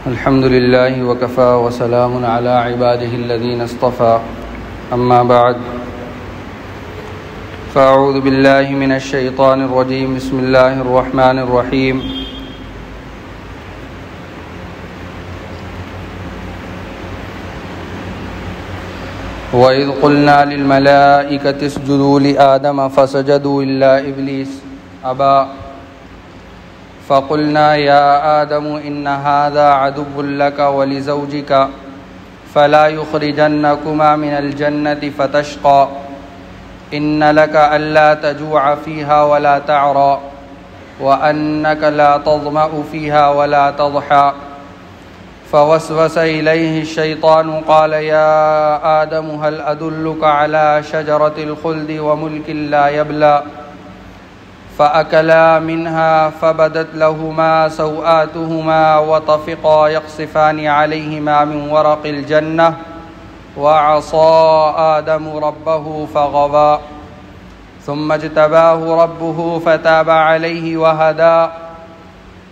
الحمد لله وكفى وسلام على عباده الذين اصطفى أما بعد فأعوذ بالله من الشيطان الرجيم بسم الله الرحمن الرحيم وإذ قلنا للملائكة اسجدوا لآدم فسجدوا إلا إبليس أبى فقلنا يا آدم إن هذا عدو لك ولزوجك فلا يخرجنكما من الجنة فتشقى إن لك ألا تجوع فيها ولا تعرى وأنك لا تظمأ فيها ولا تضحى فوسوس إليه الشيطان قال يا آدم هل أدلك على شجرة الخلد وملك لا يبلى فأكلا منها فبدت لهما سوآتهما وطفقا يقصفان عليهما من ورق الجنة وعصى آدم ربه فغوى ثم اجتباه ربه فتاب عليه وهدى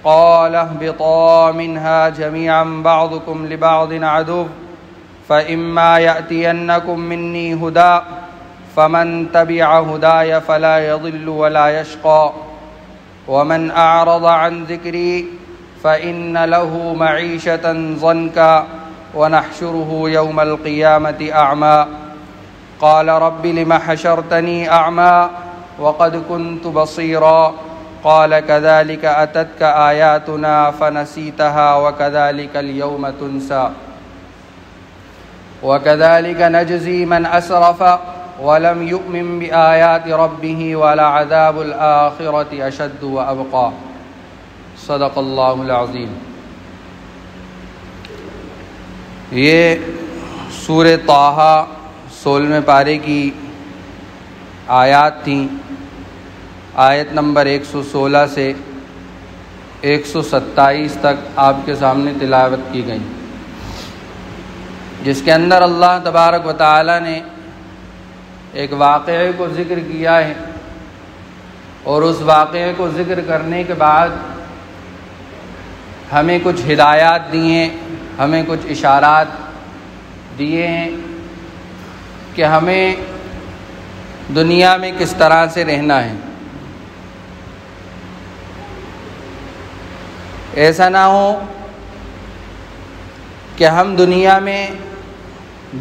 قال اهبطا منها جميعا بعضكم لبعض عدو فإما يأتينكم مني هدى فمن تبع هداي فلا يضل ولا يشقى ومن أعرض عن ذكري فإن له معيشة ضنكا ونحشره يوم القيامة أعمى قال رب لم حشرتني أعمى وقد كنت بصيرا قال كذلك أتتك آياتنا فنسيتها وكذلك اليوم تنسى وكذلك نجزي من أسرف ولم يؤمن بآيات ربه ولعذاب الآخرة أشد وأبقى صدق اللہ العظیم۔ یہ سورہ طٰہٰ 16ویں پارے کی آیات تھیں۔ آیت نمبر 116 سے 127 تک آپ کے سامنے تلاوت کی گئی، جس کے اندر اللہ تبارک و تعالی نے ایک واقعے کو ذکر کیا ہے، اور اس واقعے کو ذکر کرنے کے بعد ہمیں کچھ ہدایات دی ہیں، ہمیں کچھ اشارات دیے ہیں کہ ہمیں دنیا میں کس طرح سے رہنا ہے۔ ایسا نہ ہو کہ ہم دنیا میں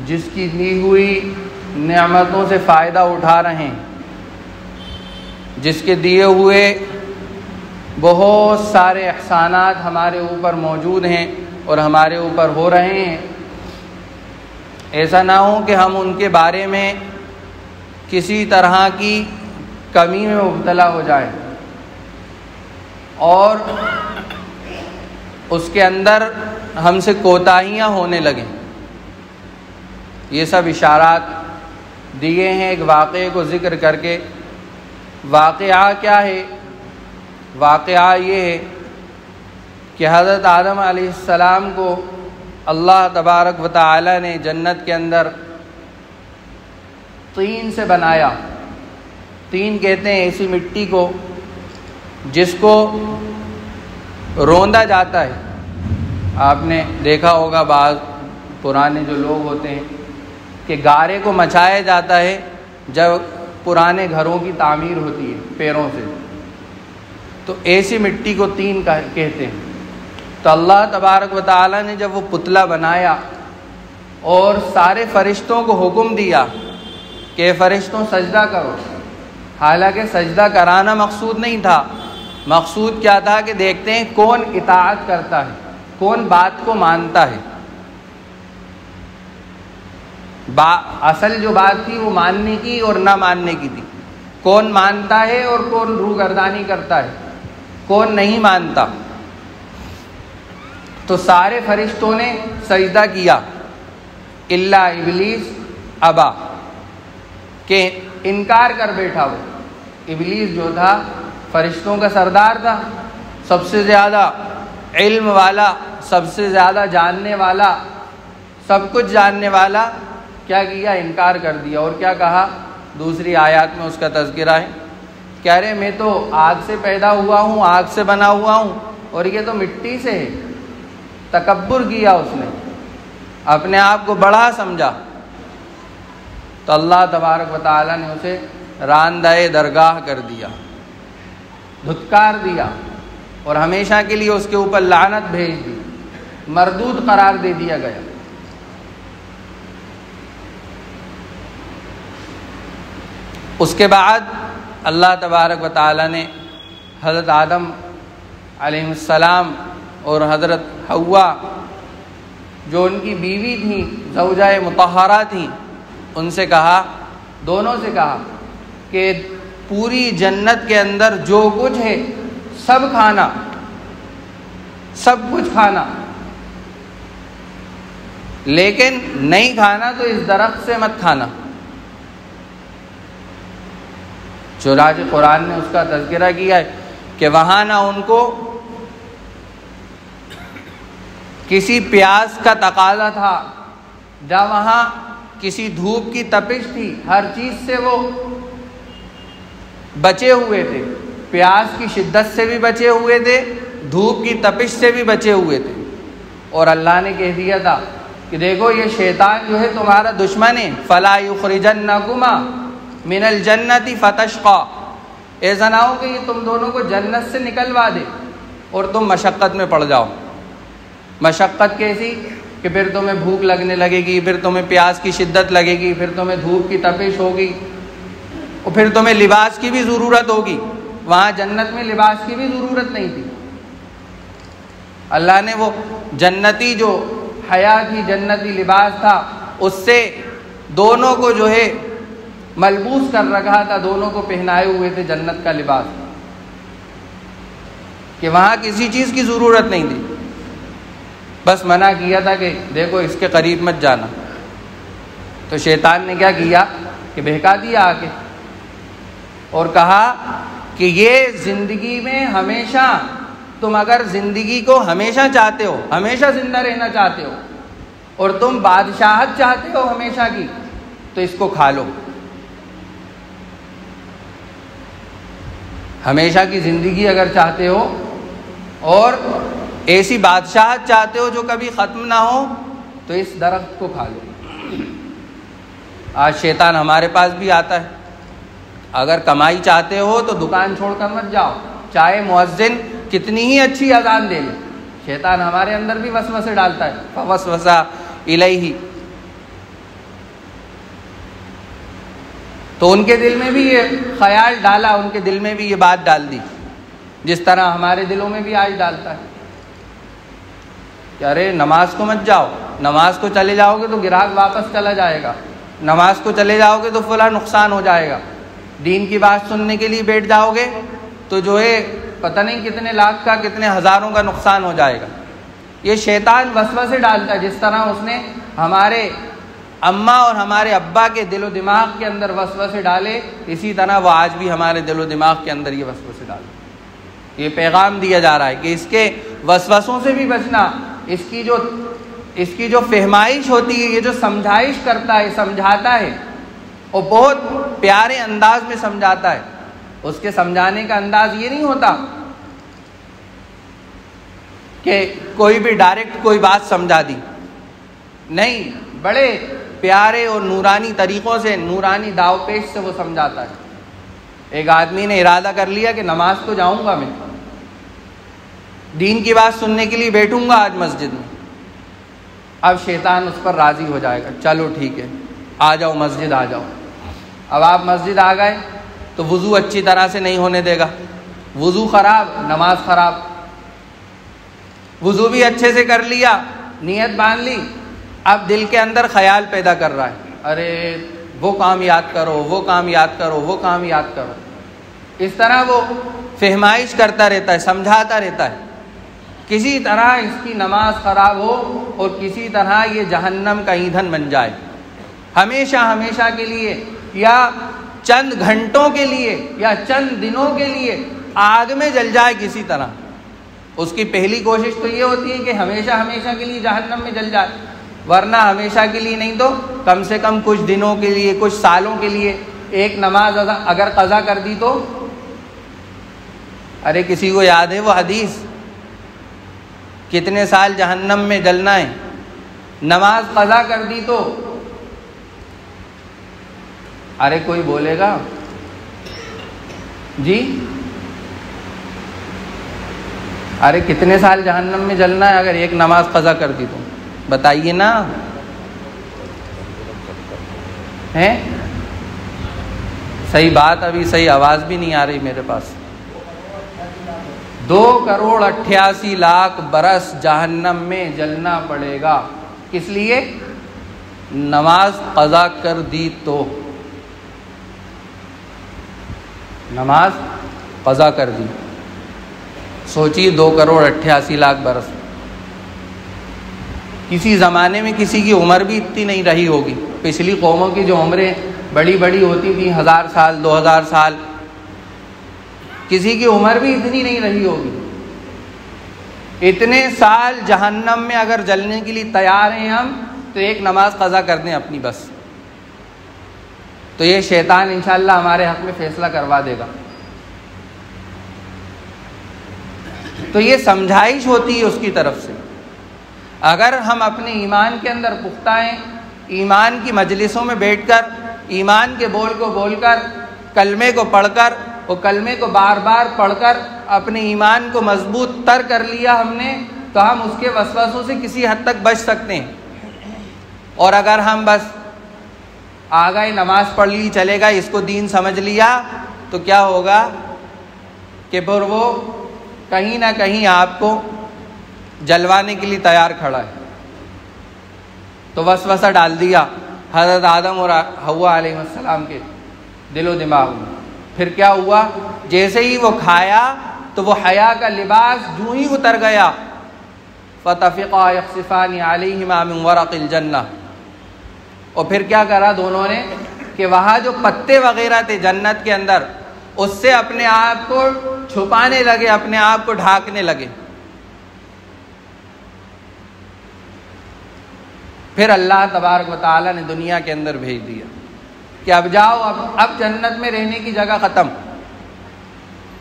جس کی دی ہوئی نعمتوں سے فائدہ اٹھا رہے ہیں، جس کے دیے ہوئے بہت سارے احسانات ہمارے اوپر موجود ہیں اور ہمارے اوپر ہو رہے ہیں، ایسا نہ ہو کہ ہم ان کے بارے میں کسی طرح کی کمی میں مبتلا ہو جائیں اور اس کے اندر ہم سے کوتاہیاں ہونے لگیں۔ یہ سب اشارات دیے ہیں ایک واقعے کو ذکر کر کے۔ واقعہ کیا ہے؟ واقعہ یہ ہے کہ حضرت آدم علیہ السلام کو اللہ تبارک و تعالی نے جنت کے اندر طین سے بنایا۔ طین کہتے ہیں ایسی مٹی کو جس کو روندا جاتا ہے۔ آپ نے دیکھا ہوگا بعض پرانے جو لوگ ہوتے ہیں کہ گارے کو مچایا جاتا ہے جب پرانے گھروں کی تعمیر ہوتی ہے پیروں سے، تو ایسی مٹی کو طین کہتے ہیں۔ تو اللہ تبارک و تعالی نے جب وہ پتلا بنایا اور سارے فرشتوں کو حکم دیا کہ فرشتوں سجدہ کرو، حالانکہ سجدہ کرانا مقصود نہیں تھا، مقصود کیا تھا کہ دیکھتے ہیں کون اطاعت کرتا ہے، کون بات کو مانتا ہے۔ اصل جو بات تھی وہ ماننے کی اور نہ ماننے کی تھی، کون مانتا ہے اور کون روگردانی کرتا ہے، کون نہیں مانتا۔ تو سارے فرشتوں نے سجدہ کیا الا ابلیس ابا، کہ انکار کر بیٹھا۔ وہ ابلیس جو تھا فرشتوں کا سردار تھا، سب سے زیادہ علم والا، سب سے زیادہ جاننے والا، سب کچھ جاننے والا، کیا کیا؟ انکار کر دیا۔ اور کیا کہا؟ دوسری آیات میں اس کا تذکرہ ہے، کہہ رہے میں تو آگ سے پیدا ہوا ہوں، آگ سے بنا ہوا ہوں، اور یہ تو مٹی سے ہے، تکبر کیا اس نے، اپنے آپ کو بڑا سمجھا، تو اللہ تبارک و تعالیٰ نے اسے راندہ درگاہ کر دیا، دھتکار دیا، اور ہمیشہ کے لیے اس کے اوپر لعنت بھیج دی، مردود قرار دے دیا گیا۔ اس کے بعد اللہ تبارک و تعالیٰ نے حضرت آدم علیہ السلام اور حضرت حوا جو ان کی بیوی تھیں، زوجہ مطہرہ تھیں، ان سے کہا، دونوں سے کہا کہ پوری جنت کے اندر جو کچھ ہے سب کھانا، سب کچھ کھانا، لیکن نہیں کھانا تو اس درخت سے مت کھانا۔ چنانچہ قرآن نے اس کا تذکرہ کیا ہے کہ وہاں نہ ان کو کسی پیاس کا تقاضا تھا، نہ وہاں کسی دھوپ کی تپش تھی، ہر چیز سے وہ بچے ہوئے تھے، پیاس کی شدت سے بھی بچے ہوئے تھے، دھوپ کی تپش سے بھی بچے ہوئے تھے۔ اور اللہ نے کہہ دیا تھا کہ دیکھو یہ شیطان جو ہے تمہارا دشمن ہے، فَلَا يُخْرِجَنَّكُمَا مِنَ الْجَنَّةِ فَتَشْقَى، ایسا نہ ہو کہ یہ تم دونوں کو جنت سے نکلوا دے اور تم مشقت میں پڑ جاؤ۔ مشقت کیسی کہ پھر تمہیں بھوک لگنے لگے گی، پھر تمہیں پیاس کی شدت لگے گی، پھر تمہیں دھوپ کی تپش ہوگی، اور پھر تمہیں لباس کی بھی ضرورت ہوگی۔ وہاں جنت میں لباس کی بھی ضرورت نہیں تھی۔ اللہ نے وہ جنتی جو حیا تھی، جنتی لباس تھا، اس سے دونوں کو جو ہے ملبوس کر رکھا تھا، دونوں کو پہنائے ہوئے تھے جنت کا لباس، کہ وہاں کسی چیز کی ضرورت نہیں تھی، بس منع کیا تھا کہ دیکھو اس کے قریب مت جانا۔ تو شیطان نے کیا کیا کہ بہکا دیا آ کے، اور کہا کہ یہ زندگی میں ہمیشہ، تم اگر زندگی کو ہمیشہ چاہتے ہو، ہمیشہ زندہ رہنا چاہتے ہو، اور تم بادشاہت چاہتے ہو ہمیشہ کی، تو اس کو کھا لو۔ ہمیشہ کی زندگی اگر چاہتے ہو اور ایسی بادشاہت چاہتے ہو جو کبھی ختم نہ ہو، تو اس درخت کو کھا لو۔ آج شیطان ہمارے پاس بھی آتا ہے، اگر کمائی چاہتے ہو تو دکان چھوڑ کر مت جاؤ، چاہے مؤذن کتنی ہی اچھی اذان دے لے، شیطان ہمارے اندر بھی وسوسے ڈالتا ہے، فوسوس الیہ۔ تو ان کے دل میں بھی یہ خیال ڈالا، ان کے دل میں بھی یہ بات ڈال دی، جس طرح ہمارے دلوں میں بھی آج ڈالتا ہے کہ ارے نماز کو مت جاؤ، نماز کو چلے جاؤ گے تو گراہک واپس چلا جائے گا، نماز کو چلے جاؤ گے تو فلاں نقصان ہو جائے گا، دین کی بات سننے کے لیے بیٹھ جاؤ گے تو جو ہے پتہ نہیں کتنے لاکھ کا، کتنے ہزاروں کا نقصان ہو جائے گا۔ یہ شیطان وسوسے ڈالتا ہے، جس طرح اس نے ہمارے اماں اور ہمارے ابا کے دل و دماغ کے اندر وسوسے ڈالے، اسی طرح وہ آج بھی ہمارے دل و دماغ کے اندر یہ وسوسے ڈالے۔ یہ پیغام دیا جا رہا ہے کہ اس کے وسوسوں سے بھی بچنا، اس کی جو فہمائش ہوتی ہے، یہ جو سمجھائش کرتا ہے، سمجھاتا ہے، اور بہت پیارے انداز میں سمجھاتا ہے۔ اس کے سمجھانے کا انداز یہ نہیں ہوتا کہ کوئی بھی ڈائریکٹ کوئی بات سمجھا دی، نہیں، بڑے پیارے اور نورانی طریقوں سے، نورانی داو پیش سے وہ سمجھاتا ہے۔ ایک آدمی نے ارادہ کر لیا کہ نماز تو جاؤں گا میں، دین کی بات سننے کے لیے بیٹھوں گا آج مسجد میں۔ اب شیطان اس پر راضی ہو جائے گا، چلو ٹھیک ہے، آ جاؤ مسجد، آ جاؤ۔ اب آپ مسجد آ گئے تو وضو اچھی طرح سے نہیں ہونے دے گا، وضو خراب، نماز خراب۔ وضو بھی اچھے سے کر لیا، نیت باندھ لی، اب دل کے اندر خیال پیدا کر رہا ہے، ارے وہ کام یاد کرو، وہ کام یاد کرو، وہ کام یاد کرو۔ اس طرح وہ فہمائش کرتا رہتا ہے، سمجھاتا رہتا ہے، کسی طرح اس کی نماز خراب ہو اور کسی طرح یہ جہنم کا ایندھن بن جائے، ہمیشہ ہمیشہ کے لیے، یا چند گھنٹوں کے لیے، یا چند دنوں کے لیے آگ میں جل جائے کسی طرح۔ اس کی پہلی کوشش تو یہ ہوتی ہے کہ ہمیشہ ہمیشہ کے لیے جہنم میں جل جائے، ورنہ ہمیشہ کے لیے نہیں تو کم سے کم کچھ دنوں کے لیے، کچھ سالوں کے لیے ایک نماز اگر قضا کر دی تو، ارے کسی کو یاد ہے وہ حدیث کتنے سال جہنم میں جلنا ہے. نماز قضا کر دی تو ارے کوئی بولے گا جی؟ ارے کتنے سال جہنم میں جلنا ہے اگر ایک نماز قضا کر دی تو؟ بتائیے نا. ہے صحیح بات، ابھی صحیح آواز بھی نہیں آ رہی میرے پاس. 2,88,00,000 برس جہنم میں جلنا پڑے گا. کس لیے؟ نماز قضا کر دی تو. نماز قضا کر دی. سوچیے 2,88,00,000 برس. کسی زمانے میں کسی کی عمر بھی اتنی نہیں رہی ہوگی. پچھلی قوموں کی جو عمریں بڑی بڑی ہوتی تھیں، 1000 سال 2000 سال، کسی کی عمر بھی اتنی نہیں رہی ہوگی. اتنے سال جہنم میں اگر جلنے کے لیے تیار ہیں ہم، تو ایک نماز قضا کر دیں اپنی بس. تو یہ شیطان انشاءاللہ ہمارے حق میں فیصلہ کروا دے گا. تو یہ سمجھائش ہوتی ہے اس کی طرف سے. اگر ہم اپنے ایمان کے اندر پختہ ہیں، ایمان کی مجلسوں میں بیٹھ کر ایمان کے بول کو بول کر، کلمے کو پڑھ کر، وہ کلمے کو بار بار پڑھ کر اپنے ایمان کو مضبوط تر کر لیا ہم نے، تو ہم اس کے وسوسوں سے کسی حد تک بچ سکتے ہیں. اور اگر ہم بس آ گئے، نماز پڑھ لی، چلے گا، اس کو دین سمجھ لیا، تو کیا ہوگا کہ پھر وہ کہیں نہ کہیں آپ کو جلوانے کے لیے تیار کھڑا ہے. تو وسوسہ ڈال دیا حضرت آدم اور حوا علیہ السلام کے دل و دماغ میں. پھر کیا ہوا؟ جیسے ہی وہ کھایا تو وہ حیا کا لباس جو ہی اتر گیا. فَطَفِقَا يَخْصِفَانِ عَلَيْهِمَا مِنْ وَرَقِ الْجَنَّةِ. اور پھر کیا کرا دونوں نے کہ وہاں جو پتے وغیرہ تھے جنت کے اندر، اس سے اپنے آپ کو چھپانے لگے، اپنے آپ کو ڈھانکنے لگے. پھر اللہ تبارک و تعالیٰ نے دنیا کے اندر بھیج دیا کہ اب جاؤ، اب جنت میں رہنے کی جگہ ختم،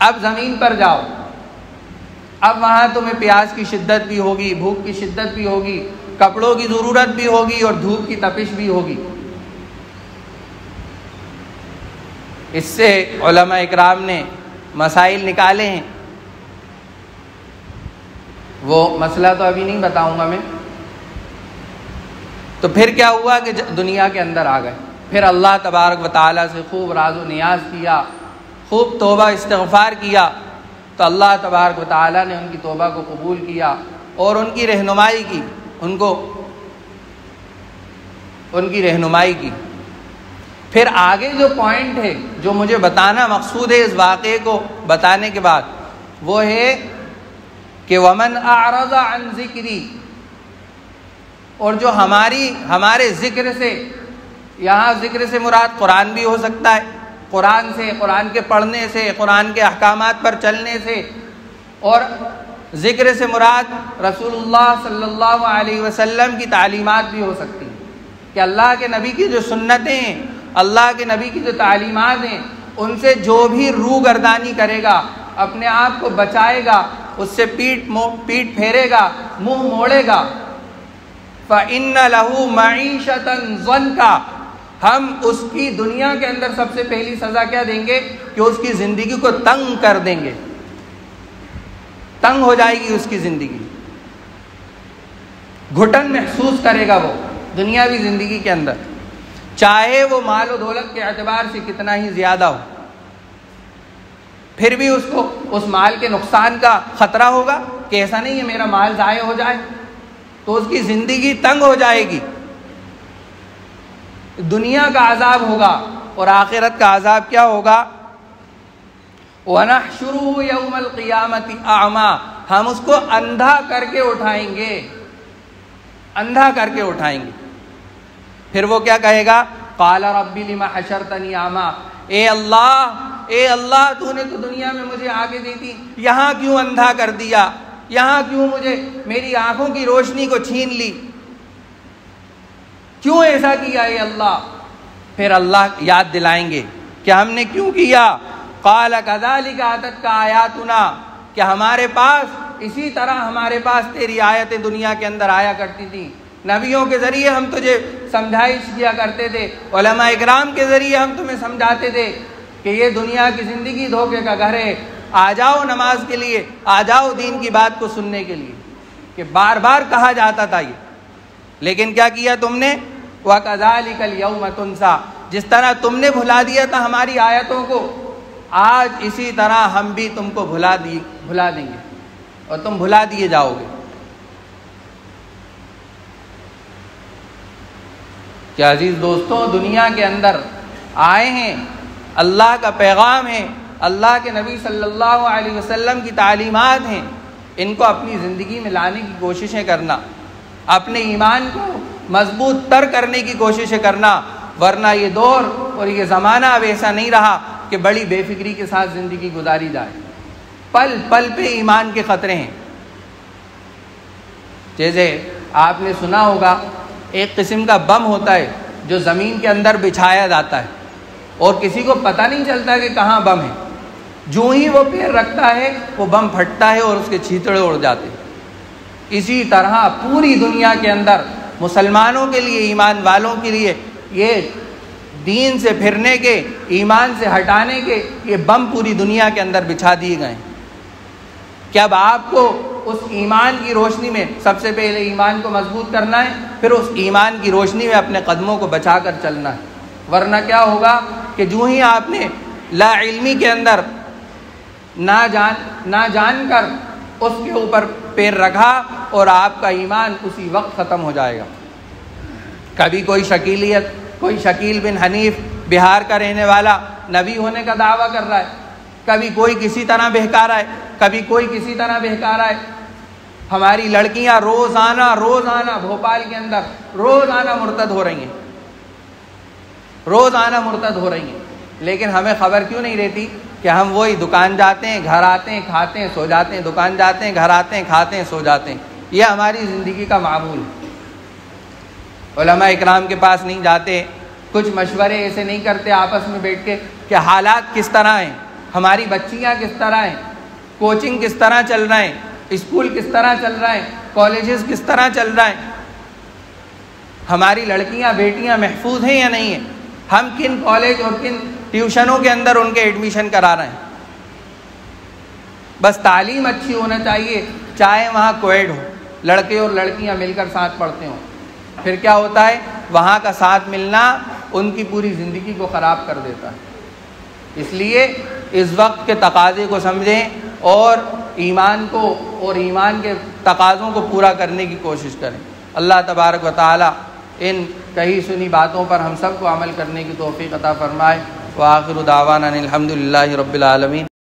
اب زمین پر جاؤ. اب وہاں تمہیں پیاس کی شدت بھی ہوگی، بھوک کی شدت بھی ہوگی، کپڑوں کی ضرورت بھی ہوگی، اور دھوپ کی تپش بھی ہوگی. اس سے علماء اکرام نے مسائل نکالے ہیں. وہ مسئلہ تو ابھی نہیں بتاؤں گا میں. تو پھر کیا ہوا کہ دنیا کے اندر آ گئے. پھر اللہ تبارک و تعالیٰ سے خوب راز و نیاز کیا، خوب توبہ استغفار کیا، تو اللہ تبارک و تعالیٰ نے ان کی توبہ کو قبول کیا اور ان کی رہنمائی کی، ان کی رہنمائی کی. پھر آگے جو پوائنٹ ہے جو مجھے بتانا مقصود ہے اس واقعے کو بتانے کے بعد، وہ ہے کہ وَمَنْ أَعْرَضَ عَنْ ذِكْرِي. اور جو ہمارے ذکر سے، یہاں ذکر سے مراد قرآن بھی ہو سکتا ہے، قرآن سے، قرآن کے پڑھنے سے، قرآن کے احکامات پر چلنے سے، اور ذکر سے مراد رسول اللہ صلی اللہ علیہ وسلم کی تعلیمات بھی ہو سکتی ہیں کہ اللہ کے نبی کی جو سنتیں ہیں، اللہ کے نبی کی جو تعلیمات ہیں، ان سے جو بھی روگردانی کرے گا، اپنے آپ کو بچائے گا، اس سے پیٹ پھیرے گا، منہ موڑے گا، فَإِنَّ لَهُ مَعِيشَةً ضَنْكَ. ہم اس کی دنیا کے اندر سب سے پہلی سزا کیا دیں گے کہ اس کی زندگی کو تنگ کر دیں گے. تنگ ہو جائے گی اس کی زندگی، گھٹن محسوس کرے گا وہ دنیاوی زندگی کے اندر، چاہے وہ مال و دولت کے اعتبار سے کتنا ہی زیادہ ہو. پھر بھی اس کو اس مال کے نقصان کا خطرہ ہوگا کہ ایسا نہیں ہے میرا مال ضائع ہو جائے، تو اس کی زندگی تنگ ہو جائے گی. دنیا کا عذاب ہوگا اور آخرت کا عذاب کیا ہوگا؟ وَنَحْشُرُهُ يَوْمَ الْقِيَامَةِ أَعْمَى. ہم اس کو اندھا کر کے اٹھائیں گے، اندھا کر کے اٹھائیں گے. پھر وہ کیا کہے گا؟ قَالَ رَبِّ لِمَ حَشَرْتَنِي أَعْمَى. اے اللہ تو نے تو دنیا میں مجھے آگے دی تھی، یہاں کیوں اندھا کر دیا؟ یہاں کیوں مجھے میری آنکھوں کی روشنی کو چھین لی؟ کیوں ایسا کیا اے اللہ؟ پھر اللہ یاد دلائیں گے کہ ہم نے کیوں کیا. قال كذلك اتتك آیاتنا، کہ ہمارے پاس اسی طرح ہمارے پاس تیری آیتیں دنیا کے اندر آیا کرتی تھیں، نبیوں کے ذریعے ہم تجھے سمجھائش کیا کرتے تھے، علماء اکرام کے ذریعے ہم تمہیں سمجھاتے تھے کہ یہ دنیا کی زندگی دھوکے کا گھر ہے، آ جاؤ نماز کے لیے، آ جاؤ دین کی بات کو سننے کے لیے، کہ بار بار کہا جاتا تھا یہ۔ لیکن کیا کیا تم نے؟ وَكَذَلِكَ الْيَوْمَ تُنْسَىٰ، جس طرح تم نے بھلا دیا تھا ہماری آیتوں کو، آج اسی طرح ہم بھی تم کو بھلا دیں گے اور تم بھلا دیے جاؤ گے۔ کیا عزیز دوستوں، دنیا کے اندر آئے ہیں، اللہ کا پیغام ہے، اللہ کے نبی صلی اللہ علیہ وسلم کی تعلیمات ہیں، ان کو اپنی زندگی میں لانے کی کوششیں کرنا، اپنے ایمان کو مضبوط تر کرنے کی کوششیں کرنا، ورنہ یہ دور اور یہ زمانہ اب ایسا نہیں رہا کہ بڑی بے فکری کے ساتھ زندگی گزاری جائے، پل پل پہ ایمان کے خطرے ہیں۔ جیسے آپ نے سنا ہوگا ایک قسم کا بم ہوتا ہے جو زمین کے اندر بچھایا جاتا ہے اور کسی کو پتہ نہیں چلتا کہ کہاں بم ہے، جو ہی وہ پیر رکھتا ہے وہ بم پھٹتا ہے اور اس کے چھیتڑے اڑ جاتے ہیں۔ اسی طرح پوری دنیا کے اندر مسلمانوں کے لیے، ایمان والوں کے لیے یہ دین سے پھرنے کے، ایمان سے ہٹانے کے یہ بم پوری دنیا کے اندر بچھا دیے گئے ہیں کہ اب آپ کو اس ایمان کی روشنی میں سب سے پہلے ایمان کو مضبوط کرنا ہے، پھر اس ایمان کی روشنی میں اپنے قدموں کو بچا کر چلنا ہے، ورنہ کیا ہوگا کہ جو ہی آپ نے لا علمی کے اندر نہ جان کر اس کے اوپر پیر رکھا اور آپ کا ایمان اسی وقت ختم ہو جائے گا۔ کبھی کوئی شکیل بن حنیف بہار کا رہنے والا نبی ہونے کا دعویٰ کر رہا ہے، کبھی کوئی کسی طرح بہکا رہا ہے، کبھی کوئی کسی طرح بہکا رہا ہے۔ ہماری لڑکیاں روزانہ بھوپال کے اندر روزانہ مرتد ہو رہی ہیں، لیکن ہمیں خبر کیوں نہیں رہتی کہ ہم وہی دکان جاتے ہیں، گھر آتے ہیں، کھاتے ہیں، سو جاتے ہیں، دکان جاتے ہیں، گھر آتے ہیں، کھاتے ہیں، سو جاتے ہیں۔ یہ ہماری زندگی کا معمول ہے۔ علماء اکرام کے پاس نہیں جاتے، کچھ مشورے ایسے نہیں کرتے آپس میں بیٹھ کے کہ حالات کس طرح ہیں، ہماری بچیاں کس طرح ہیں، کوچنگ کس طرح چل رہا ہے، اسکول کس طرح چل رہا ہے، کالجز کس طرح چل رہا ہے، ہماری لڑکیاں بیٹیاں محفوظ ہیں یا نہیں ہیں، ہم کن کالج اور کن ٹیوشنوں کے اندر ان کے ایڈمیشن کرا رہے ہیں۔ بس تعلیم اچھی ہونا چاہیے، چاہے وہاں کوئیڈ ہو، لڑکے اور لڑکیاں مل کر ساتھ پڑھتے ہوں، پھر کیا ہوتا ہے وہاں کا ساتھ ملنا ان کی پوری زندگی کو خراب کر دیتا ہے۔ اس لیے اس وقت کے تقاضے کو سمجھیں اور ایمان کو اور ایمان کے تقاضوں کو پورا کرنے کی کوشش کریں۔ اللہ تبارک و تعالی ان کہی سنی باتوں پر ہم سب کو عمل کرنے کی توفیق عطا فرمائے۔ وآخر دعوانا الحمد للہ رب العالمین۔